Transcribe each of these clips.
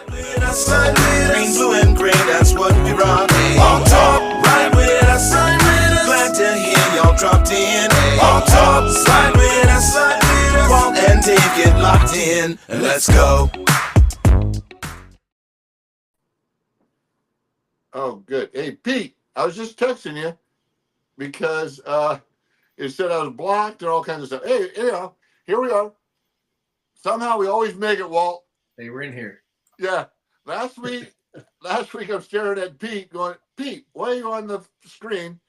Green, blue, and gray, that's what we rock. On top, right with us. Glad to hear y'all dropped in. On top, slide with us. Walt and Dave get locked in, and let's go. Oh, good. Hey, Pete, I was just texting you because it said I was blocked and all kinds of stuff. Hey, here we are. Somehow we always make it, Walt. They were in here. Yeah. Last week I'm staring at Pete going, Pete, why are you on the screen?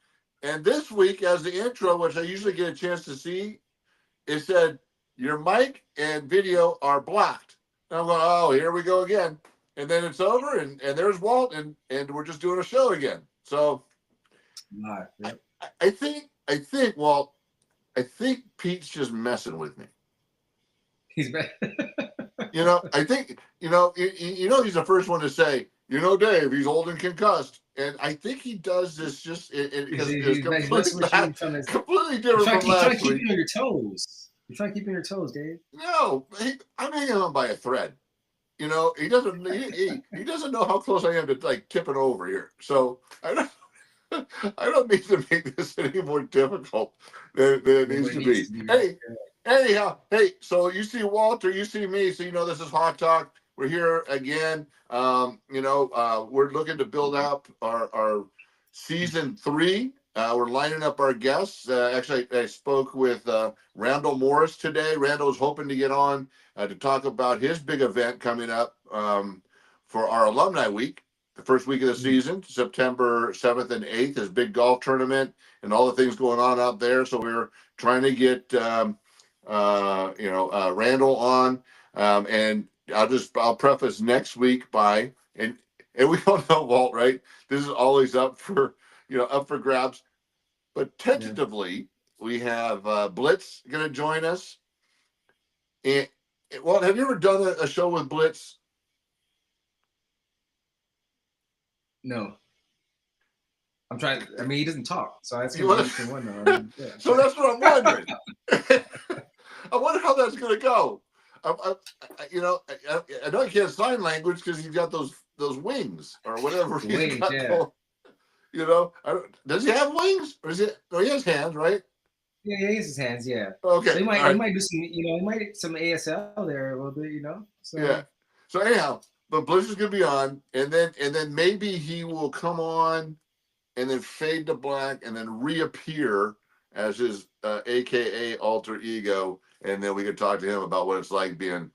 And this week, as the intro, which I usually get a chance to see, it said, your mic and video are blocked. And I'm going, oh, here we go again. And then it's over, and there's Walt, and we're just doing a show again. So Yep. I think, Walt, I think Pete's just messing with me. He's back. I think, he's the first one to say, Dave, he's old and concussed. And I think he does this just because it's completely different from last week. He's trying to keep you on your toes. You're trying to keep you on your toes, Dave. No, I'm hanging on by a thread. He doesn't know how close I am to like tipping over here. So I don't need to make this any more difficult than it needs to be. Anyhow, so you see Walter, you see me, so this is Hot Talk. We're here again. We're looking to build up our season 3. We're lining up our guests. Actually, I spoke with Randall Morris today. Randall was hoping to get on to talk about his big event coming up for our Alumni Week, the first week of the season, September 7th and 8th, his big golf tournament and all the things going on out there. So we're trying to get Randall on, and I'll preface next week by and we don't know, Walt, right? This is always up for grabs, but tentatively we have Blitz going to join us. And Walt, have you ever done a show with Blitz? No. I'm trying. I mean, he doesn't talk, so that's going to be interesting one. So that's what I'm wondering. I wonder how that's going to go. I know he can't sign language because he's got those wings or whatever. He's got does he have wings or is it? No, he has hands, right? Yeah, he has his hands. Yeah. Okay. So he might do some. He might do some ASL there a little bit. So. Yeah. So anyhow, but Blitz is going to be on, and then maybe he will come on, and then fade to black, and then reappear as his AKA alter ego. And then we could talk to him about what it's like being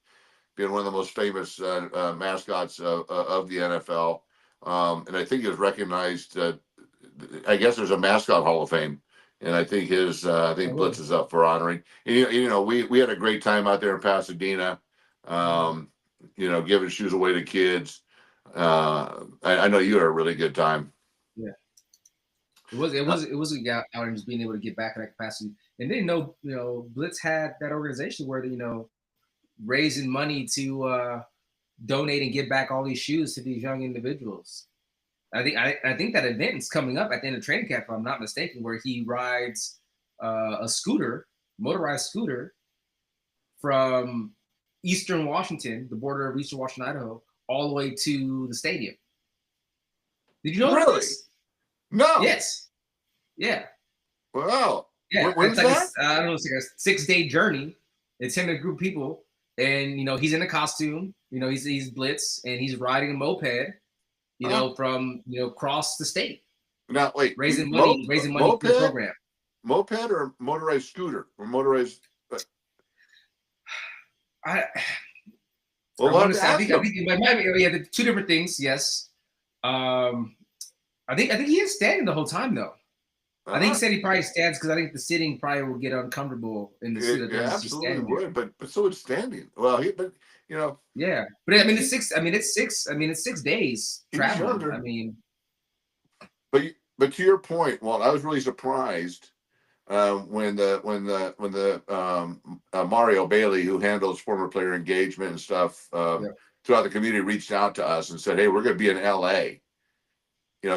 one of the most famous mascots of the NFL. And I think he was recognized. I guess there's a mascot Hall of Fame, and I think Blitz is up for honoring. And, we had a great time out there in Pasadena. Giving shoes away to kids. I know you had a really good time. Yeah. It was a outing, just being able to get back in that capacity. And then Blitz had that organization where raising money to donate and give back all these shoes to these young individuals. I think that event is coming up at the end of training camp, if I'm not mistaken, where he rides a motorized scooter from Eastern Washington, the border of Eastern Washington, Idaho, all the way to the stadium. Did you know really? This? No. Yes. Yeah. Wow. Yeah. When's that? I don't know. It's like a 6-day journey. It's him and a group of people, and he's in a costume. He's Blitz, and he's riding a moped. From across the state. Now wait. Raising money for the program. Moped or motorized scooter or motorized. I think it might be the two different things. Yes. I think he is standing the whole time though. I think he said he probably stands because I think the sitting probably will get uncomfortable in the seat. It absolutely would, but so would standing. Well, Yeah, but it's 6. It's 6 days traveling. But to your point, Walt, I was really surprised when the Mario Bailey, who handles former player engagement and stuff throughout the community, reached out to us and said, "Hey, we're going to be in LA,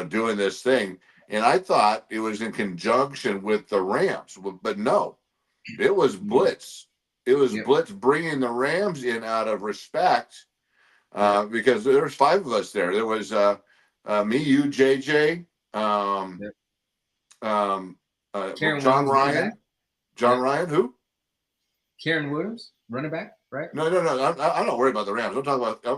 doing this thing." And I thought it was in conjunction with the Rams, but no, it was Blitz. It was Blitz bringing the Rams in out of respect because there's 5 of us there. There was me, you, JJ, Yep. John Karen Williams, running Ryan. back. John Yep. Ryan, who? Karen Williams, running back, right? No. I'm not worried about the Rams. I'm talking about the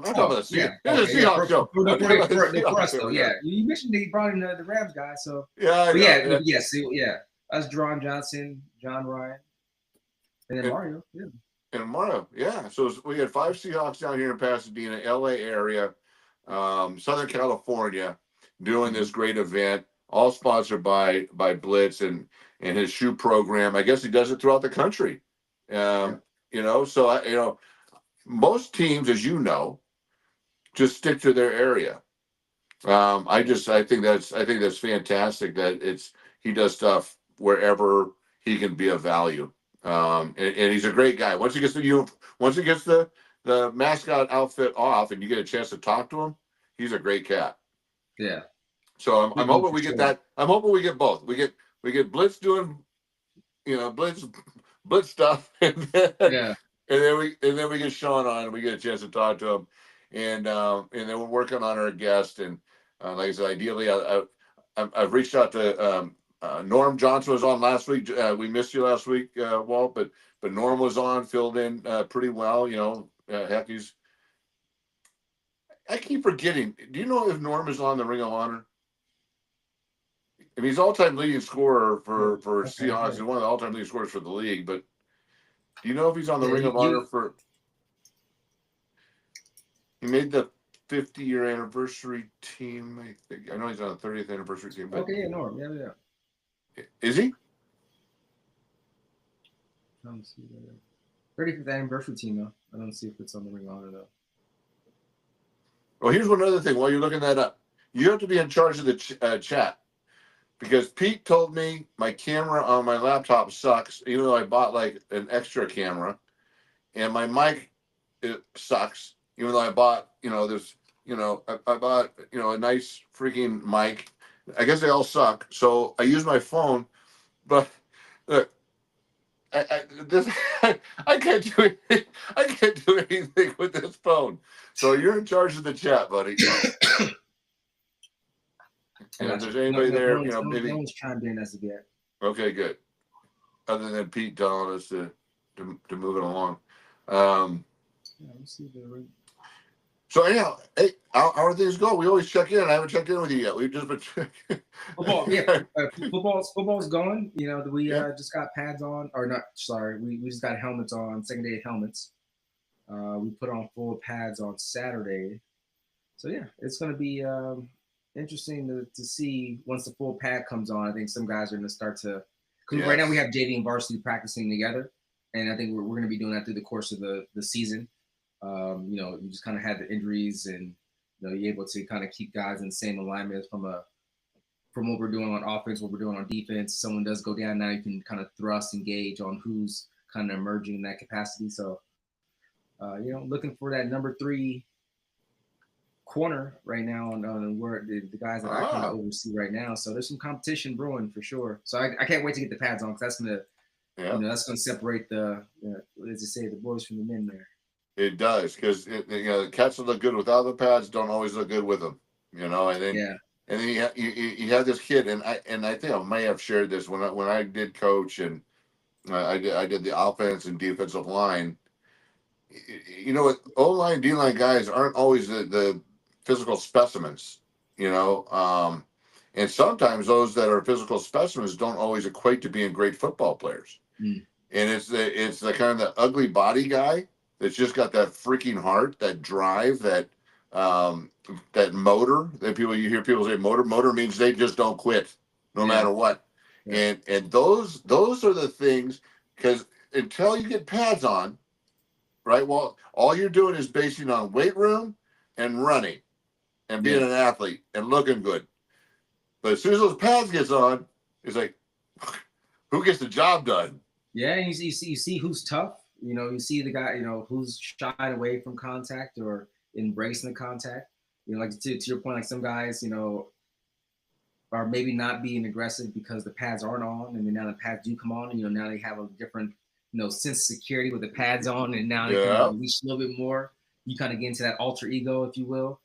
Seahawks. Yeah. This is Okay, a yeah. Seahawks show. For I'm talking about the Seahawks us, though, over yeah. here. You mentioned they brought in the Rams guy, so. Yeah, I But know. yeah, yes, yeah. Us, Deron Johnson, John Ryan, and then Mario. Yeah. And Mario, yeah. So we had 5 Seahawks down here in Pasadena, LA area, Southern California, doing this great event, all sponsored by Blitz and his shoe program. I guess he does it throughout the country. You know, so most teams, as you know, just stick to their area. I think that's fantastic that he does stuff wherever he can be of value. And he's a great guy. Once he gets the mascot outfit off and you get a chance to talk to him, he's a great cat. Yeah. So I'm hoping we get that. I'm hoping we get both. We get Blitz doing, Blitz stuff, and then we get Sean on and we get a chance to talk to him, and then we're working on our guest. And like I said, ideally, I've reached out to Norm Johnson was on last week. We missed you last week, Walt, but Norm was on, filled in pretty well. Heck, I keep forgetting. Do you know if Norm is on the Ring of Honor? I mean, he's all-time leading scorer for Seahawks and one of the all-time leading scorers for the league. But do you know if he's on the Ring of Honor for? He made the 50-year anniversary team. I think. I know he's on the 30th anniversary team. But Okay, yeah, Norm. Yeah. Is he? Let me see. 35th anniversary team, though. I don't see if it's on the Ring of Honor, though. Well, here's one other thing. While you're looking that up, you have to be in charge of the chat. Because Pete told me my camera on my laptop sucks, even though I bought like an extra camera, and my mic sucks, even though I bought I bought a nice freaking mic. I guess they all suck, so I use my phone. But look, I can't do anything. I can't do anything with this phone. So you're in charge of the chat, buddy. And if there's anybody there, maybe no one's chimed in as of yet. Okay, good. Other than Pete telling us to move it along. Let's see the ring. So anyhow, hey, how are things going? We always check in. I haven't checked in with you yet. We've just been checking. Football, yeah. Football's going. We just got pads on, or not? Sorry, we just got helmets on. Second day of helmets. We put on full pads on Saturday. So yeah, it's going to be interesting to see once the full pad comes on. I think some guys are going to start to, because right now we have JV and varsity practicing together, and I think we're going to be doing that through the course of the season. You just kind of had the injuries, and you're able to kind of keep guys in the same alignment from what we're doing on offense, what we're doing on defense. Someone does go down, now you can kind of thrust and gauge on who's kind of emerging in that capacity. So, looking for that number 3 corner right now on where the guys that I kind of oversee right now. So there's some competition brewing for sure. So I can't wait to get the pads on, because that's gonna separate the as you say, the boys from the men there. It does, because the cats that look good without the pads don't always look good with them. And then you have this kid, and I think I may have shared this when I did coach, and I did the offense and defensive line. O-line, D-line guys aren't always the physical specimens, and sometimes those that are physical specimens don't always equate to being great football players. And it's the kind of the ugly body guy that's just got that freaking heart, that drive, that motor. That you hear people say motor means they just don't quit no matter what. Yeah. And those are the things, because until you get pads on, right? Well, all you're doing is basing on weight room and running and being an athlete and looking good. But as soon as those pads gets on, it's like, who gets the job done? Yeah, and you see who's tough. You see the guy, who's shying away from contact or embracing the contact. Like to your point, like some guys, are maybe not being aggressive because the pads aren't on, and then now the pads do come on, and now they have a different, sense of security with the pads on, and now they can unleash a little bit more. you kind of get into that alter ego, if you will.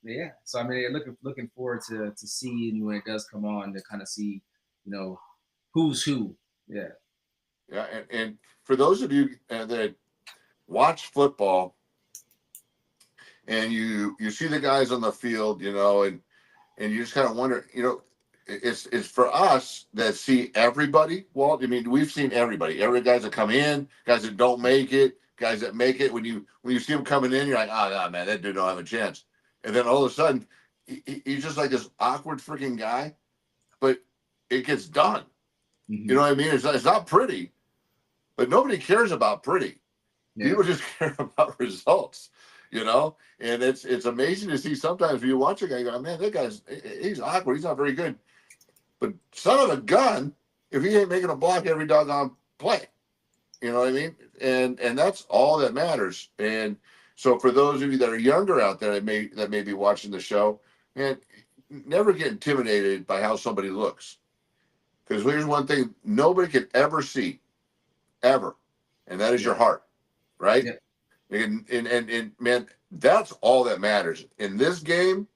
Yeah. So I mean, looking forward to seeing when it does come on to kind of see, who's who. Yeah. Yeah, and for those of you that watch football and you see the guys on the field, and you just kind of wonder, it's for us that see everybody, Walt. I mean, we've seen every guys that come in, guys that don't make it, guys that make it. When you see them coming in, you're like, oh, no, man, that dude don't have a chance. And then all of a sudden, he's just like this awkward freaking guy, but it gets done. Mm-hmm. You know what I mean? It's not pretty, but nobody cares about pretty. Yeah. People just care about results, and it's amazing to see sometimes when you watch a guy, you go, man, he's awkward. He's not very good. But son of a gun, if he ain't making a block every doggone play, you know what I mean? And that's all that matters. And so for those of you that are younger out there that may be watching the show, man, never get intimidated by how somebody looks. Because here's one thing nobody can ever see, ever, and that is your heart, right? Yep. And man, that's all that matters in this game.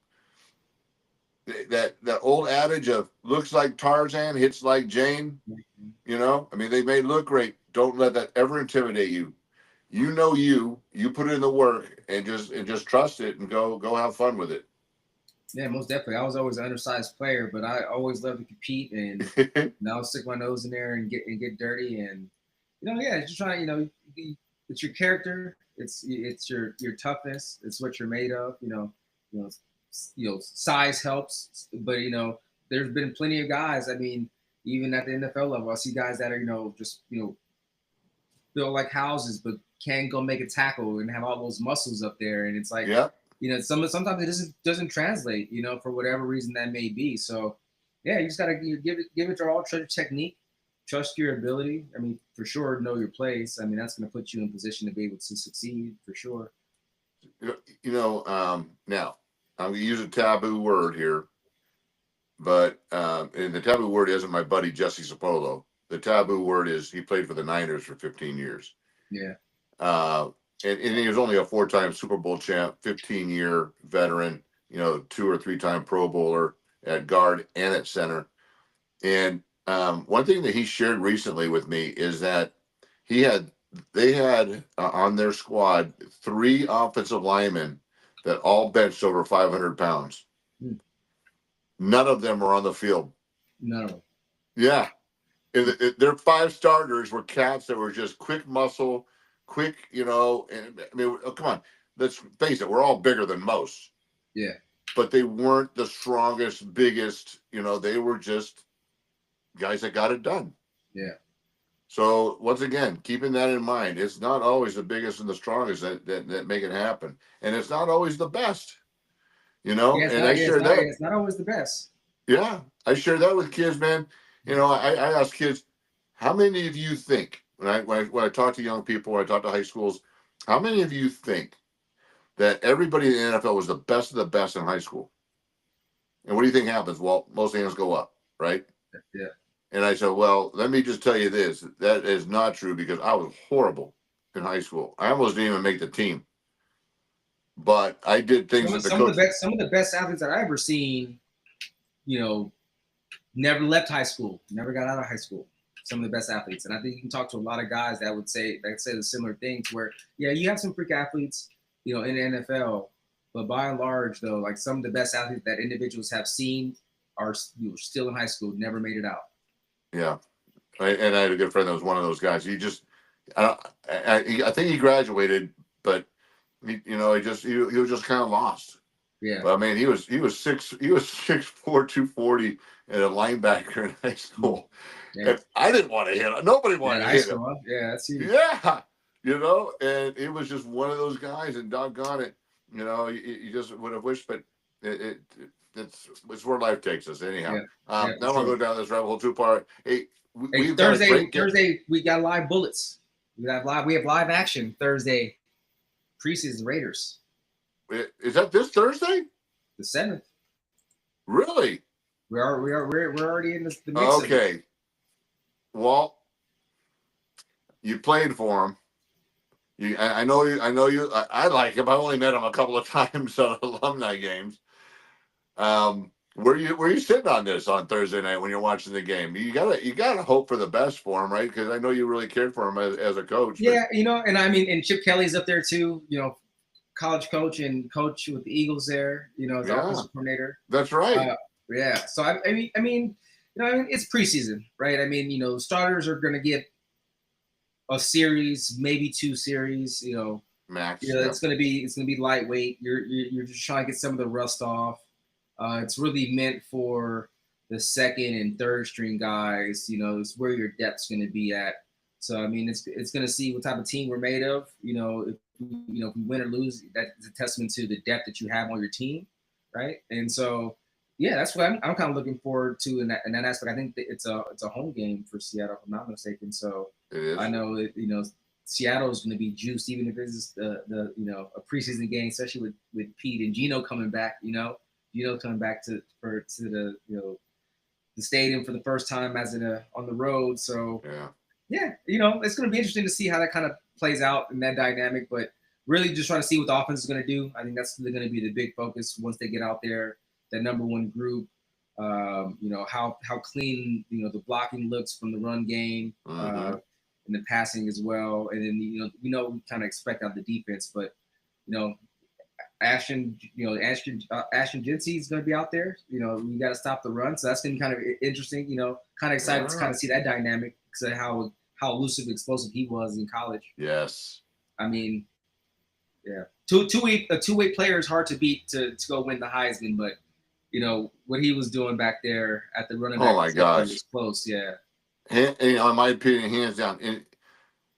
That old adage of looks like Tarzan, hits like Jane. I mean, they may look great. Don't let that ever intimidate you. You put in the work and just trust it and go have fun with it. Yeah, most definitely. I was always an undersized player, but I always loved to compete, and I'll stick my nose in there and get dirty, and just trying. It's your character, it's your toughness, it's what you're made of. Size helps, but there's been plenty of guys. I mean, even at the NFL level, I see guys that are just built like houses, but can't go make a tackle and have all those muscles up there, and it's like, yeah. Sometimes it doesn't translate, for whatever reason that may be. So, yeah, you just gotta give it your all. Trust your technique, trust your ability. I mean, for sure, know your place. I mean, that's gonna put you in position to be able to succeed for sure. Now I'm gonna use a taboo word here, but and the taboo word isn't my buddy Jesse Sapolo. The taboo word is he played for the Niners for 15 years. Yeah. And he was only a 4-time Super Bowl champ, 15-year veteran, 2 or 3-time Pro Bowler at guard and at center. And one thing that he shared recently with me is that they had on their squad 3 offensive linemen that all benched over 500 pounds. None of them were on the field. No. Yeah. Their 5 starters were cats that were just quick muscle, quick, and I mean, come on, let's face it, we're all bigger than most. Yeah. But they weren't the strongest, biggest, they were just guys that got it done. Yeah. So once again, keeping that in mind, it's not always the biggest and the strongest that make it happen. And it's not always the best, It's not always the best. Yeah. I share that with kids, man. I ask kids, how many of you think, when I talk to young people, when I talk to high schools, how many of you think that everybody in the NFL was the best of the best in high school? And what do you think happens? Well, most hands go up, right? Yeah. And I said, well, let me just tell you this. That is not true because I was horrible in high school. I almost didn't even make the team. But I did things some of the best athletes that I ever seen, never left high school, never got out of high school. Some of the best athletes. And I think you can talk to a lot of guys that would say the similar things where, yeah, you have some freak athletes, in the NFL, but by and large, though, like some of the best athletes that individuals have seen are still in high school, never made it out. Yeah. And I had a good friend that was one of those guys. He just, I think he graduated, but he was just kind of lost. Yeah. But I mean, he was 6'4", 240 and a linebacker in high school. Yeah. And I didn't want to hit him. Nobody wanted to hit him. Yeah, that's huge. Yeah. And it was just one of those guys, and doggone it, you just would have wished, but it's where life takes us anyhow. Now I'm gonna go down this rabbit hole too far. Hey, Thursday we got live bullets. We have live action Thursday. Preseason Raiders. Is that this Thursday? The 7th. Really? We're already in the mix. Okay. Of it. Walt, you played for him. I know you. I know you. I like him. I only met him a couple of times at alumni games. Where you sitting on this on Thursday night when you're watching the game? You gotta hope for the best for him, right? Because I know you really cared for him as a coach. But Yeah, and I mean, and Chip Kelly's up there too. College coach and coach with the Eagles there. As yeah, offensive coordinator. that's right. Yeah. So I mean, it's preseason, right? I mean, starters are going to get a series, maybe 2 series. Max. It's gonna be lightweight. You're just trying to get some of the rust off. It's really meant for the second and third string guys. It's where your depth's gonna be at. So I mean, it's gonna see what type of team we're made of. If we win or lose, that's a testament to the depth that you have on your team, right? And so, yeah, that's what I'm kind of looking forward to in that aspect. I think that it's a home game for Seattle, if I'm not mistaken. So It is. I know Seattle is going to be juiced, even if it's the a preseason game, especially with Pete and Gino coming back. Gino coming back to the the stadium for the first time as on the road. So Yeah. it's going to be interesting to see how that kind of plays out in that dynamic. But really, just trying to see what the offense is going to do. I think that's really going to be the big focus once they get out there. That number one group. How clean the blocking looks from the run game. Mm-hmm. And the passing as well, and then we kind of expect out the defense, but Ashton Jinsey is going to be out there. We got to stop the run, so that's going to be kind of interesting. Kind of excited to kind of see that dynamic because of how elusive, explosive he was in college. Yes. I mean, yeah, two-way player is hard to beat to go win the Heisman, but what he was doing back there at the running back. Oh my gosh, was close. Yeah. In my opinion, hands down. And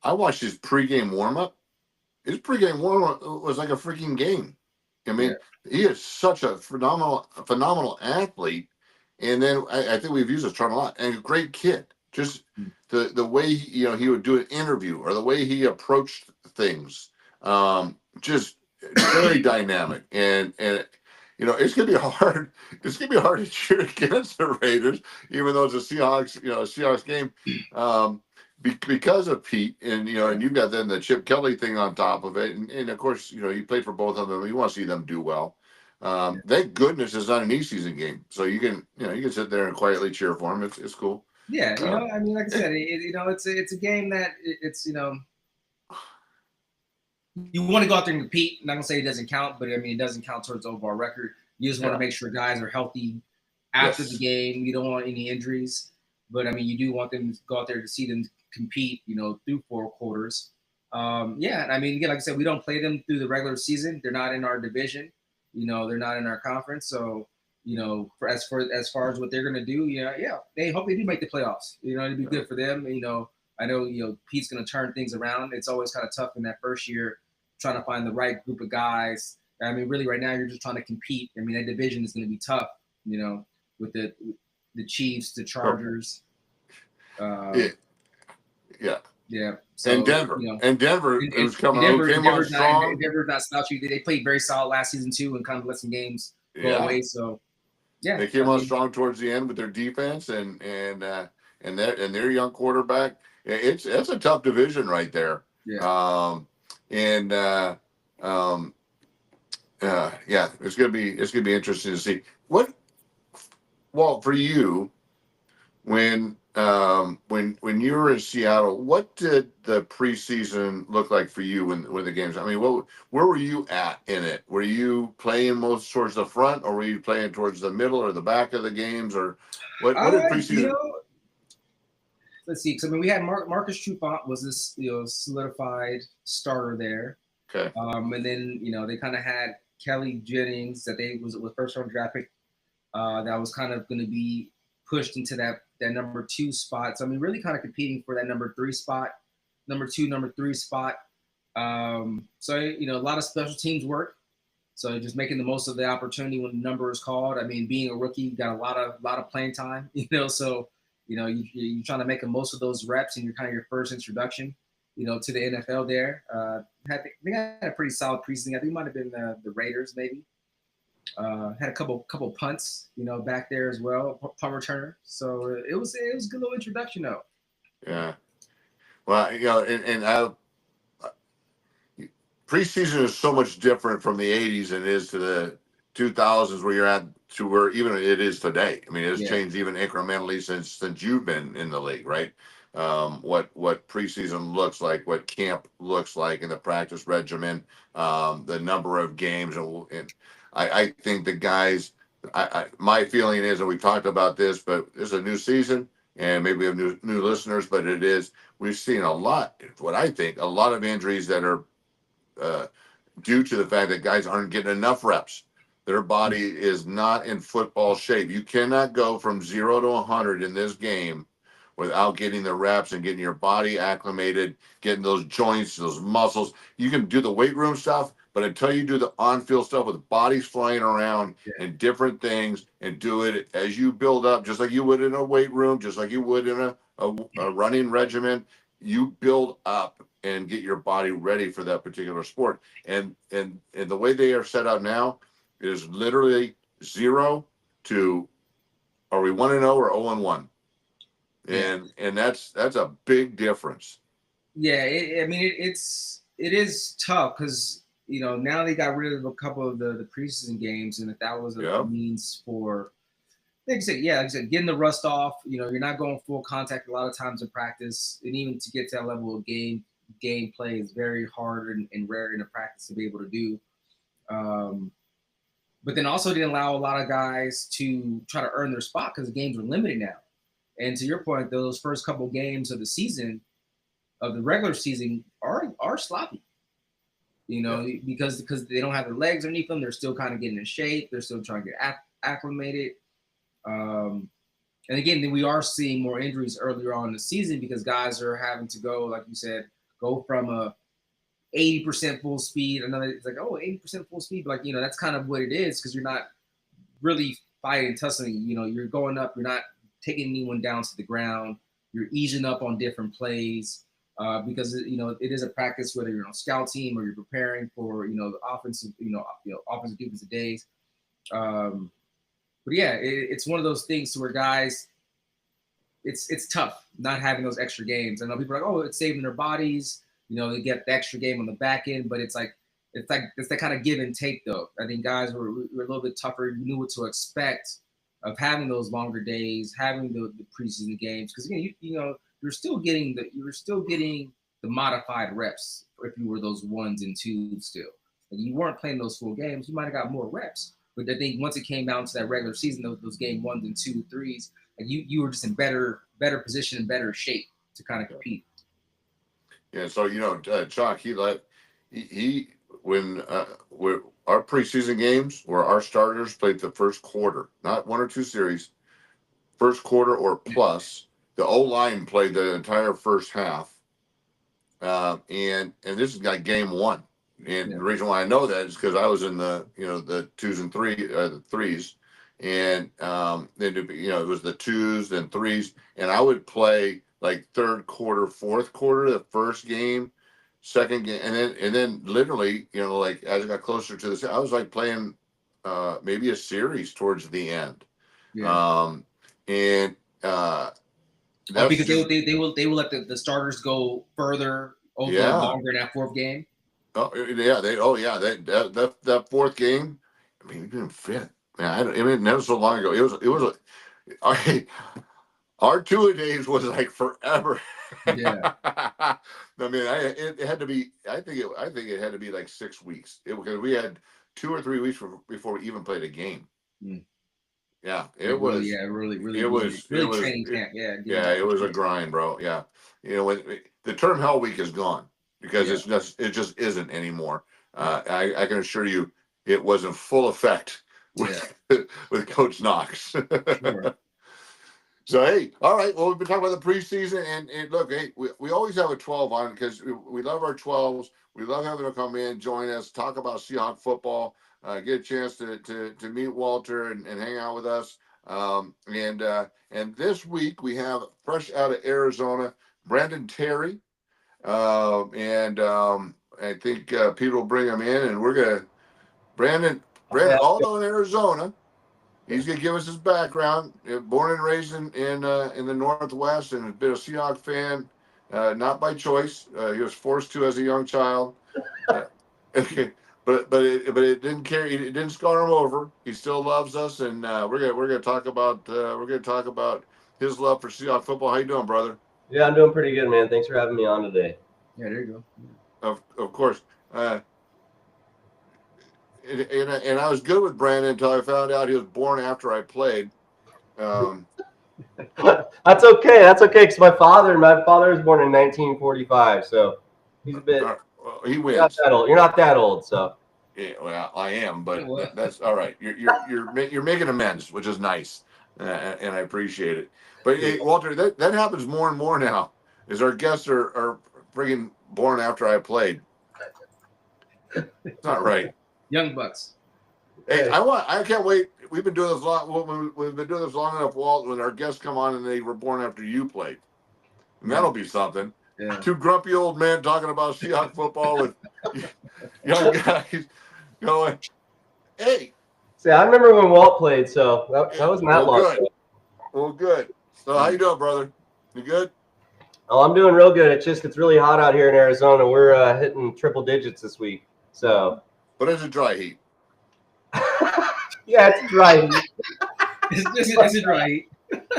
I watched his pregame warm-up. His pregame warm-up was like a freaking game. I mean, He is such a phenomenal athlete. And then I think we've used this term a lot. And a great kid. Just the way he would do an interview or the way he approached things, just very dynamic. And it's gonna be hard. It's gonna be hard to cheer against the Raiders, even though it's a Seahawks game, because of Pete and and you've got then the Chip Kelly thing on top of it, and of course you played for both of them. You want to see them do well. Thank goodness it's not an e-season game, so you can sit there and quietly cheer for them. It's cool. Yeah, I mean, like I said, it's a game that it's you want to go out there and compete. I'm not gonna say it doesn't count, but I mean it doesn't count towards the overall record. You just want to make sure guys are healthy after the game. You don't want any injuries, but I mean you do want them to go out there to see them compete. Through 4 quarters. I mean, again, like I said, we don't play them through the regular season. They're not in our division. They're not in our conference. So as far as what they're gonna do, they hope they do make the playoffs. It'd be good for them. I know, Pete's going to turn things around. It's always kind of tough in that first year trying to find the right group of guys. I mean, really, right now, you're just trying to compete. I mean, that division is going to be tough, with the Chiefs, the Chargers. Yeah. So, and Denver is coming. Came on strong. Denver's not slouchy. They played very solid last season, too, and kind of let some games go away. So, they came on strong towards the end with their defense and their young quarterback. It's a tough division right there. Yeah. It's gonna be interesting to see Walt, for you when you were in Seattle, what did the preseason look like for you when the games? I mean, where were you at in it? Were you playing most towards the front, or were you playing towards the middle or the back of the games, or what did preseason? Let's see. Because I mean, we had Marcus Trufant was this solidified starter there. Okay. And then they kind of had Kelly Jennings that was first round draft pick. That was kind of going to be pushed into that number 2 spot. So I mean, really kind of competing for that number 3 spot, number 2, number 3 spot. So a lot of special teams work. So just making the most of the opportunity when the number is called. I mean, being a rookie, you got a lot of playing time. So. You're trying to make the most of those reps, and you're kind of your first introduction, to the NFL there. I think I had a pretty solid preseason. I think it might have been the Raiders, maybe. Had a couple punts, back there as well, punt returner. So it was a good little introduction, though. Yeah. Well, and preseason is so much different from the 80s than it is to the 2000s where you're at to where even it is today. I mean, it's changed even incrementally since you've been in the league, right? What preseason looks like, what camp looks like, and the practice regimen, the number of games, and I think the guys. My feeling is, and we talked about this, but it's a new season, and maybe we have new listeners, but it is we've seen a lot. What I think a lot of injuries that are uh, due to the fact that guys aren't getting enough reps. Their body is not in football shape. You cannot go from 0 to 100 in this game without getting the reps and getting your body acclimated, getting those joints, those muscles. You can do the weight room stuff, but until you do the on-field stuff with bodies flying around and different things and do it as you build up, just like you would in a weight room, just like you would in a running regimen, you build up and get your body ready for that particular sport. And the way they are set up now is literally 0 to are we 1-0 or 0-1? And that's a big difference. Yeah, I mean it is tough because now they got rid of a couple of the preseason games, and if that was a means for, like I said, getting the rust off. You're not going full contact a lot of times in practice, and even to get to that level of gameplay is very hard and rare in a practice to be able to do. But then also didn't allow a lot of guys to try to earn their spot because the games are limited now. And to your point, those first couple games of the season, of the regular season, are sloppy. Because they don't have their legs underneath them, they're still kind of getting in shape. They're still trying to get acclimated. And again, we are seeing more injuries earlier on in the season because guys are having to go, like you said, go from a 80% full speed. Another, it's like, 80% full speed. But that's kind of what it is because you're not really fighting, tussling. You're going up. You're not taking anyone down to the ground. You're easing up on different plays because it is a practice whether you're on a scout team or you're preparing for the offensive offensive defensive days. But yeah, it's one of those things to where guys, it's tough not having those extra games. I know people are like, it's saving their bodies. They get the extra game on the back end, but it's that kind of give and take though. I think guys were a little bit tougher. You knew what to expect of having those longer days, having the preseason games, because again, you're still getting the modified reps if you were those 1s and 2s still. Like you weren't playing those full games, you might have got more reps. But I think once it came down to that regular season, those game 1s and 2, 3s, like you were just in better position and better shape to kind of compete. Yeah, so Chalk, when our preseason games where our starters played the first quarter, not 1 or 2 series, first quarter or plus. The O-line played the entire first half, and this is like game 1. And the reason why I know that is because I was in the the 2s and 3s, and then it was the 2s and 3s, and I would play like third quarter, fourth quarter, the first game, second game, and then literally like as I got closer to this, I was like playing maybe a series towards the end, because they will let the starters go further over longer in that fourth game. That fourth game. I mean, it didn't fit. Man, that was so long ago. It was our 2-a-days was like forever. Yeah. I mean, it had to be. I think it had to be like 6 weeks because we had 2 or 3 weeks before we even played a game. Yeah, it was. Yeah, really training camp. Yeah, it was a grind, bro. Yeah, when the term Hell Week is gone because it just isn't anymore. I can assure you, it was in full effect with Coach Knox. Sure. So hey, all right. Well, we've been talking about the preseason, and look, hey, we always have a 12 on because we love our 12s. We love having them come in, join us, talk about Seahawk football. Get a chance to meet Walter and hang out with us. And this week we have fresh out of Arizona, Brandon Terry. I think Peter will bring him in, and we're gonna Brandon, although in Arizona, he's gonna give us his background. Born and raised in the Northwest, and has been a Seahawk fan, not by choice. He was forced to as a young child. Okay, but it didn't carry. It didn't scar him over. He still loves us, and we're gonna talk about his love for Seahawks football. How you doing, brother? Yeah, I'm doing pretty good, man. Thanks for having me on today. Yeah, there you go. Yeah. Of course. And I was good with Brandon until I found out he was born after I played. Um, That's okay. That's okay, because my father was born in 1945, so he's a bit. he You're not wins. that old. You're not that old, so. Yeah, well, I am, but What? that's all right. You're making amends, which is nice, and I appreciate it. But hey, Walter, that happens more and more now. Is our guests are friggin' born after I played. It's not right. Young Bucks. Hey, I can't wait. We've been doing this long. We've been doing this long enough, Walt. When our guests come on and they were born after you played, and that'll be something. Yeah. Two grumpy old men talking about Seahawks football with young guys going, "Hey, See, I remember when Walt played, so that wasn't that long good. ago. Well, good. So how you doing, brother? You good? Oh, I'm doing real good. It's really hot out here in Arizona. We're hitting triple digits this week, so. But it's a dry heat. Yeah, it's dry heat. It's a dry heat.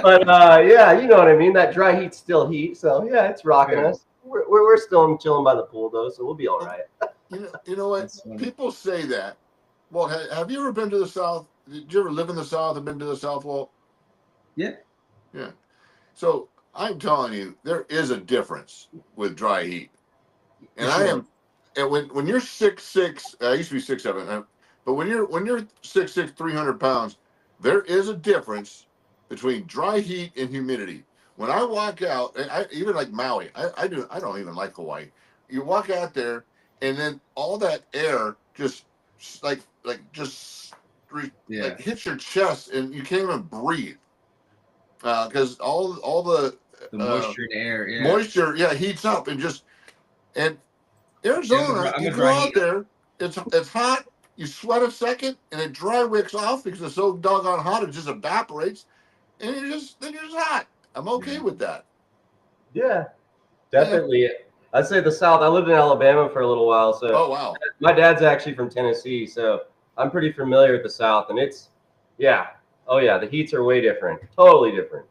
But yeah, you know what I mean. That dry heat's still heat, so yeah, it's rocking Yeah. us. We're still chilling by the pool though, so we'll be all right. You know what? That's funny. People say that. Well, have you ever been to the South? Did you ever live in the South and been to the South, Walt? Yeah. Yeah. So I'm telling you, there is a difference with dry heat. And For sure. I am, and when you're 6'6", I used to be 6'7", but when you're 6'6", 300 pounds, there is a difference between dry heat and humidity. When I walk out, and even like Maui, I don't even like Hawaii. You walk out there, and then all that air just just Yeah. like hits your chest, and you can't even breathe because all the The moisture in the air. Yeah. moisture, heats up and Arizona, I'm you a go dry out heater. there, it's hot, you sweat a second, and it dry wicks off because it's so doggone hot, it just evaporates, and then you're just hot. I'm okay Yeah. with that. Yeah, definitely. I'd say the South. I lived in Alabama for a little while, so Oh wow. my dad's actually from Tennessee, so I'm pretty familiar with the South, and oh yeah, the heats are way different, totally different.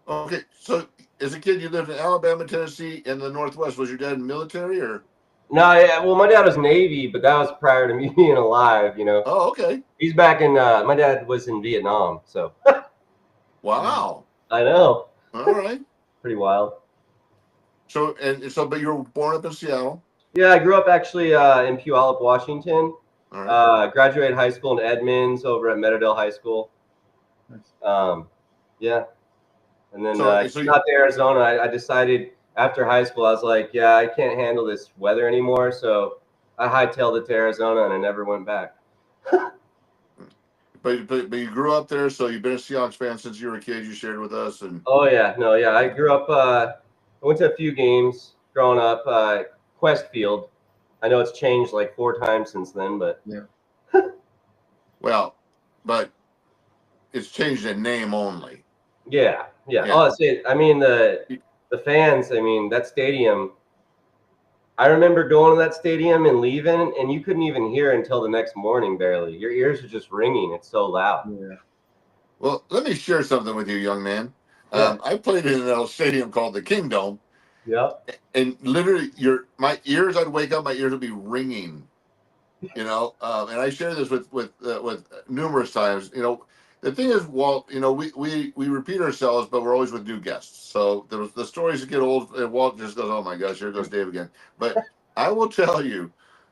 Okay, so as a kid, you lived in Alabama, Tennessee, and the Northwest. Was your dad in the military or? No, yeah, well, my dad was Navy, but that was prior to me being alive. Oh, okay. He's back in. My dad was in Vietnam, so Wow. I know, All right. pretty wild. But you were born up in Seattle. Yeah, I grew up actually in Puyallup, Washington. All right. Graduated high school in Edmonds over at Meadowdale High School. Nice. Yeah. And then So came out to Arizona. I decided after high school, I was like, yeah, I can't handle this weather anymore. So I hightailed it to Arizona and I never went back. But you grew up there, so you've been a Seahawks fan since you were a kid. You shared with us, and Oh, yeah. No, yeah. I grew up, I went to a few games growing up. Quest Field. I know it's changed like 4 times since then, but well, but it's changed in name only. yeah. Yeah. Oh, I mean, the fans, I mean, that stadium, I remember going to that stadium and leaving, and you couldn't even hear until the next morning, barely. Your ears are just ringing. It's so loud. Yeah. Well, let me share something with you, young man. Yeah. I played in a stadium called the Kingdome, Yep. and literally, my ears. I'd wake up, my ears would be ringing. And I share this with numerous times. The thing is, Walt. We repeat ourselves, but we're always with new guests. So the stories get old, and Walt just goes, "Oh my gosh, here goes Dave again." But I will tell you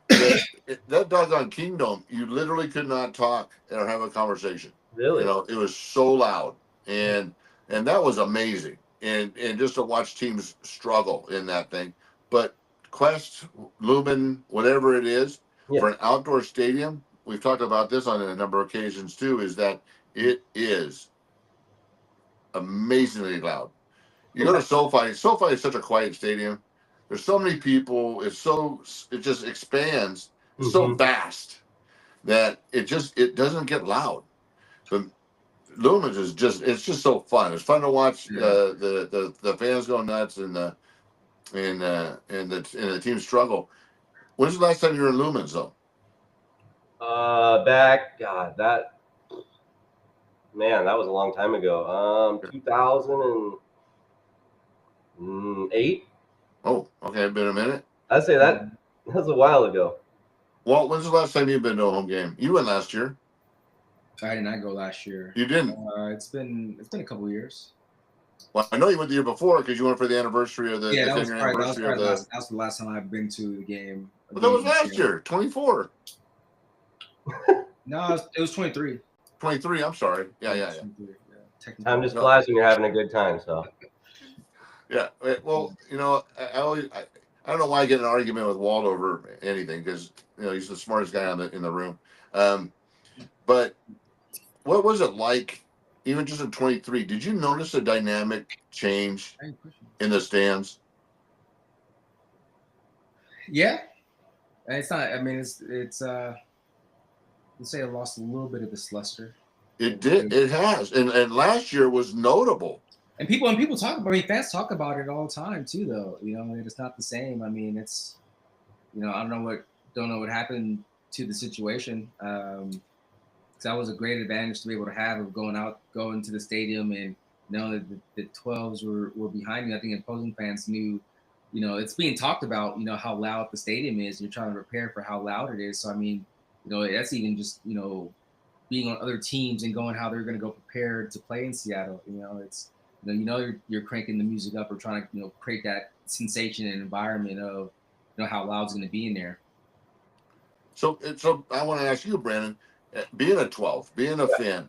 that doggone Kingdom, you literally could not talk or have a conversation. Really? It was so loud, and that was amazing, and just to watch teams struggle in that thing. But Quest, Lumen, whatever it is, Yeah. for an outdoor stadium, we've talked about this on a number of occasions too, is that it is amazingly loud. You go to SoFi. SoFi is such a quiet stadium. There's so many people. It just expands. It's so Mhm. vast that it doesn't get loud. But Lumens is it's just so fun. It's fun to watch Yeah. the fans go nuts and the team struggle. When's the last time you were in Lumens though? That was a long time ago. 2008. Oh, okay, been a minute. I'd say that was a while ago. Walt, when's the last time you've been to a home game? You went last year. I did not go last year. You didn't. It's been a couple of years. Well, I know you went the year before because you went for the anniversary of the. Yeah, the that was 10-year probably anniversary of the. that's the last time I've been to the game. Well, that was last year, 24. No, it was 23. 23. I'm sorry. Yeah. Time just flies when you're having a good time. So. Yeah. Well, I don't know why I get in an argument with Walt over anything because he's the smartest guy in the room. But what was it like, even just in 23? Did you notice a dynamic change in the stands? Yeah, and it's not. I mean, it's. Let's say it lost a little bit of its luster. It did. It has, and last year was notable. And people talk about. I mean, fans talk about it all the time too, though. It's not the same. I mean, it's. I don't know what happened to the situation. Because that was a great advantage to be able to have of going to the stadium and knowing that the 12s were behind you. I think opposing fans knew. It's being talked about. How loud the stadium is. You're trying to prepare for how loud it is. So I mean, that's even just being on other teams and going how they're going to go prepared to play in Seattle. It's. You're cranking the music up or trying to create that sensation and environment of how loud it's going to be in there. So I want to ask you, Brandon, being a 12, being a fan,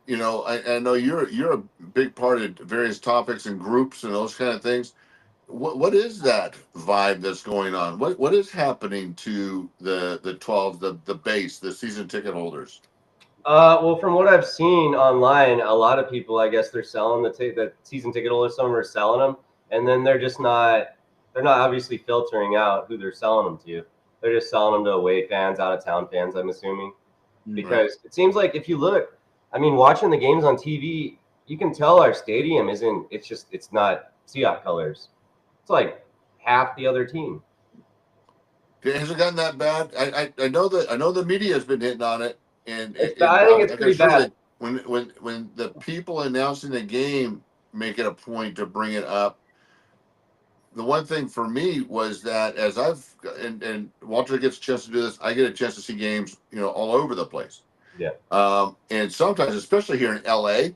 I know you're a big part of various topics and groups and those kind of things. What is that vibe that's going on? What is happening to the 12, the base, the season ticket holders? Well, from what I've seen online, a lot of people, I guess, they're selling the season ticket holders. Some are selling them, and then they're not obviously filtering out who they're selling them to. They're just selling them to away fans, out of town fans, I'm assuming, because it seems like if you look, I mean, watching the games on TV, you can tell our stadium it's not Seahawks colors. It's like half the other team. Has it gotten that bad? I know the media has been hitting on it. And I think it's pretty bad. When the people announcing the game make it a point to bring it up, the one thing for me was that as and Walter gets a chance to do this, I get a chance to see games, all over the place. Yeah. And sometimes, especially here in LA,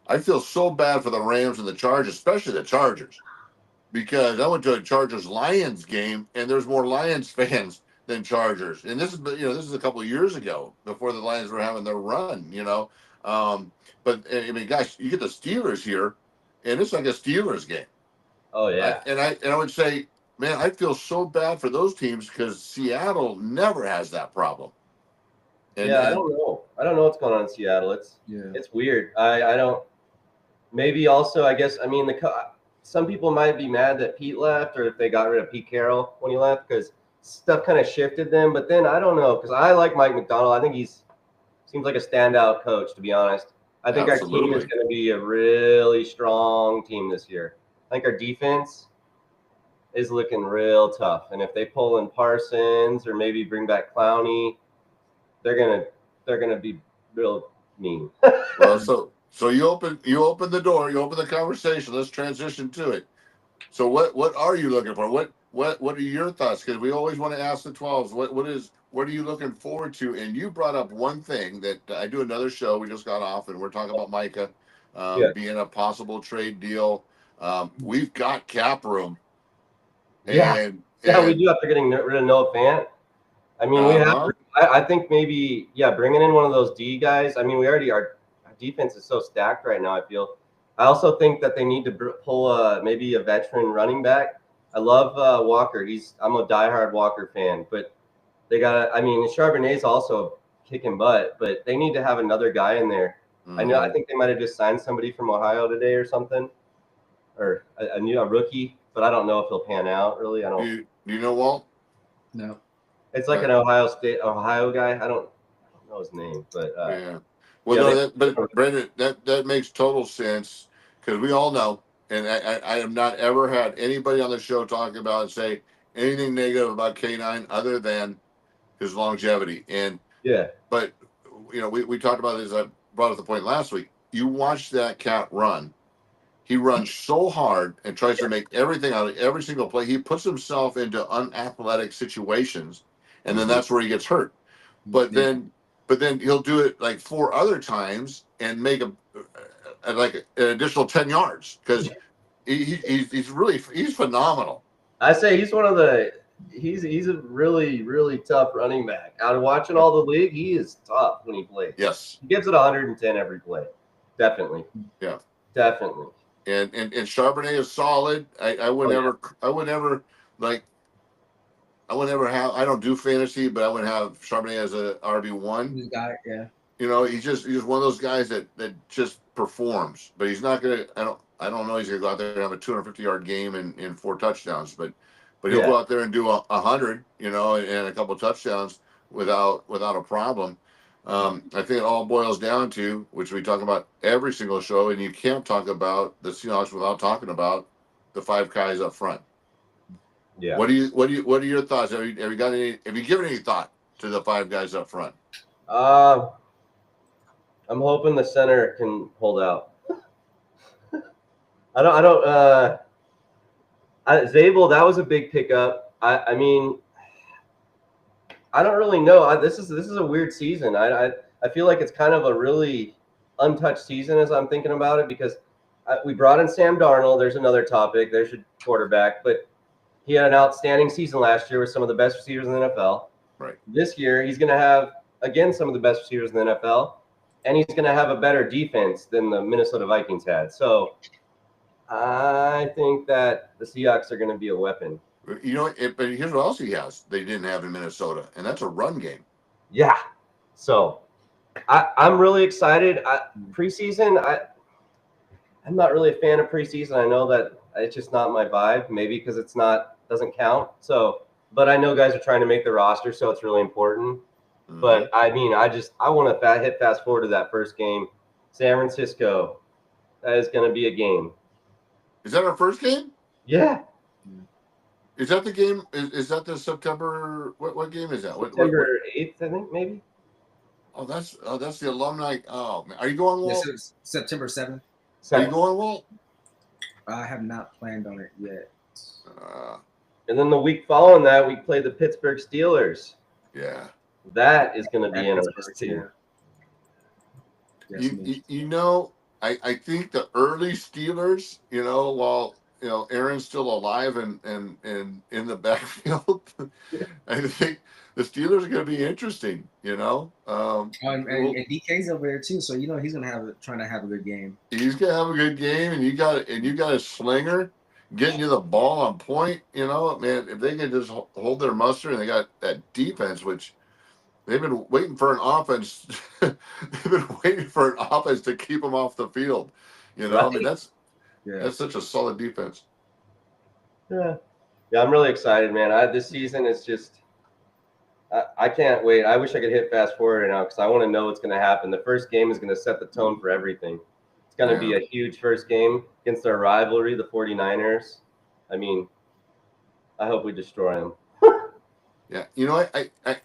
I feel so bad for the Rams and the Chargers, especially the Chargers, because I went to a Chargers-Lions game and there's more Lions fans than Chargers, and this is a couple of years ago before the Lions were having their run, but I mean, gosh, you get the Steelers here, and it's like a Steelers game. Oh yeah, I would say, man, I feel so bad for those teams because Seattle never has that problem. I don't know what's going on in Seattle. It's weird. I don't. Maybe also, I guess, I mean, some people might be mad that Pete left, or if they got rid of Pete Carroll when he left, because stuff kind of shifted them. But then I don't know, because I like Mike McDonald. I think seems like a standout coach, to be honest. I think Absolutely. Our team is going to be a really strong team this year. I think our defense is looking real tough. And if they pull in Parsons or maybe bring back Clowney, they're gonna be real mean. Well, so you open the door, you open the conversation. Let's transition to it. So what are you looking for? What are your thoughts? Because we always want to ask the 12s. What are you looking forward to? And you brought up one thing that I do another show. We just got off, and we're talking about Micah being a possible trade deal. We've got cap room. We do after getting rid of Noah Fant. I mean, we have. I think maybe bringing in one of those D guys. I mean, our defense is so stacked right now. I feel. I also think that they need to pull maybe a veteran running back. I love Walker. I'm a diehard Walker fan, but they got. I mean, Charbonnet's also kicking butt, but they need to have another guy in there. Mm-hmm. I think they might have just signed somebody from Ohio today or something, or a rookie, but I don't know if he'll pan out. Really, I don't. Do you know Walt? No. It's like an Ohio guy. I don't know his name, but yeah. Well, but Brandon, that makes total sense because we all know, and I have not ever had anybody on the show talk about and say anything negative about K9 other than his longevity. But we talked about this. I brought up the point last week. You watch that cat run. He runs so hard and tries to make everything out of every single play. He puts himself into unathletic situations, and then that's where he gets hurt. But then he'll do it like 4 other times and make like an additional 10 yards because he's phenomenal. I say he's one of the he's a really, really tough running back. Out of watching all the league, he is tough when he plays. Yes. He gives it 110 every play. Definitely. Yeah. Definitely. And Charbonnet is solid. I would never have. I don't do fantasy, but I would have Charbonnet as a RB1. This guy, yeah. He's one of those guys that just performs. But he's not gonna. I don't know. He's gonna go out there and have a 250-yard game and 4 touchdowns. But he'll go out there and do 100. And a couple of touchdowns without a problem. I think it all boils down to, which we talk about every single show, and you can't talk about the Seahawks without talking about the 5 guys up front. Yeah. What are your thoughts? Have you given any thought to the 5 guys up front? I'm hoping the center can hold out. Zabel, that was a big pickup. I mean, I don't really know. This is a weird season. I feel like it's kind of a really untouched season as I'm thinking about it because we brought in Sam Darnold. There's another topic. There's your quarterback, but he had an outstanding season last year with some of the best receivers in the NFL. Right. This year, he's going to have again some of the best receivers in the NFL, and he's going to have a better defense than the Minnesota Vikings had. So I think that the Seahawks are going to be a weapon. But here's what else he has they didn't have in Minnesota, and that's a run game. Yeah. So I'm really excited. Preseason, I'm not really a fan of preseason. I know that it's just not my vibe, maybe because doesn't count. So, but I know guys are trying to make the roster, so it's really important. Mm-hmm. But I mean, I want to hit fast forward to that first game, San Francisco. That is going to be a game. Is that our first game? Yeah. Is that the game? Is that the September? What game is that? September 8th, I think, maybe. Oh, that's the alumni. Oh, man. Are you going, Walt? Yes, September 7th. Are you going, Walt? I have not planned on it yet. And then the week following that, we play the Pittsburgh Steelers. Yeah. That is going to be interesting. Yes, I think the early Steelers, while Aaron's still alive and in the backfield, I think the Steelers are going to be interesting. And DK's over there too, so he's going to trying to have a good game. He's going to have a good game, and you got a slinger getting you the ball on point. Man, if they can just hold their muster, and they got that defense, which they've been waiting for an offense. They've been waiting for an offense to keep them off the field. Right. I mean, that's such a solid defense. Yeah, I'm really excited, man. This season is just, I can't wait. I wish I could hit fast forward now because I want to know what's going to happen. The first game is going to set the tone for everything. It's going to be a huge first game against our rivalry, the 49ers. I mean, I hope we destroy them. Yeah,